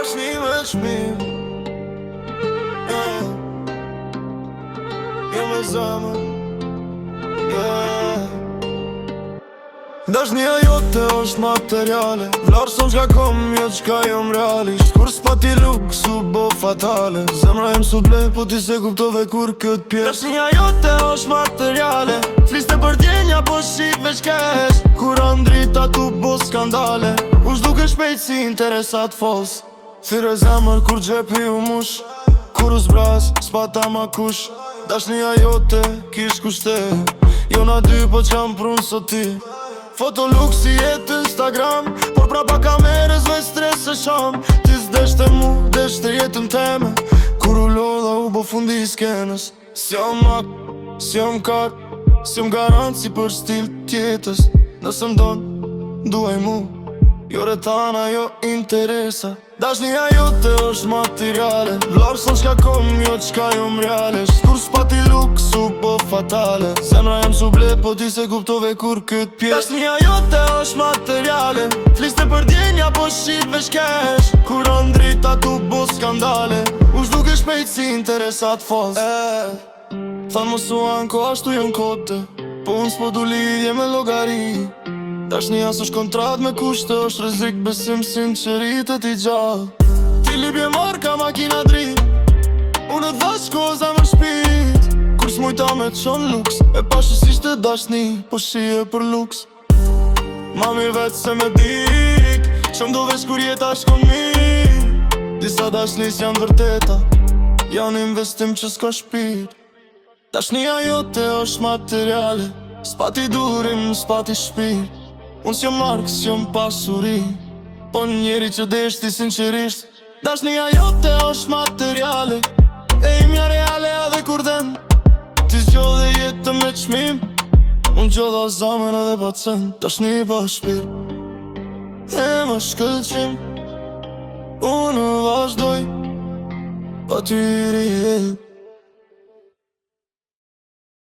Dashni me çmim, jo me zemër, Dashnia jote është materiale, vlarë son qka kom, jo qka jom realisht. Kur s'pa ti luk, su bo fatale, zemra jem su ble, po ti se kuptove kur kët pjesë. Dashnia jote është materiale, fliste për djenja, po shqit veç kesh. Kur andrita tu bo skandale, u shduke shpejt si interesat fals. Thire zemër kur gjepi u mush, kur u zbras, s'pa ta ma kush. Dashnia jote kish kushte, jo na dy po qam prun sot ti. Foto luksi jetë Instagram, por prapa kamerës me stres e sham. Ti s'deshte mu, deshte jetën teme, kur u lodha u bo fundi i skenës. S'jam mak, s'jam kar, s'jam garanci për stil tjetës. Nëse m'don, duaj mu, jo retana, jo interesa. Dashnia jote është materiale, vlarë son qka kom, jo qka jom realisht. Kur s'pa ti luk, su po fatale, zemra jem su ble, po ti se kuptove kur kët pjesë. Dashnia jote është materiale, fliste për djenja, po shqit veç kesh. Kur andrita tu bo skandale, u shduke shpejt si interesat fals. Thanë më suan ko ashtu jon kote, po unë s'po du lidhje me logari. Dashnia s'është kontrat me kushte, është rrezik besim sinqeritet i gjallë. Ti libje marka makina drit, unë të dhash koza më shpit. Kur s'mujta me t'shon luks, e pashësisht e dashni, po shije për luks. Ma mirë vetë se me dik, qëm do vesh kur jeta shkon mirë. Disa dashnis janë vërteta, janë investim që s'ka shpit. Dashnia jote është materiale, s'pa ti durim, s'pa ti shpit. Unë s'jom mark, s'jom pasuri, po njeri që deshti sinqerisht. Dashnia jote është materiale, e imja reale edhe kur den. Ti zgjodhe jetën me çmim, unë gjodha zamën edhe pa cen. Dashni pa shpir, e më shkëlqim, unë vazhdoj, pa ty i rihel.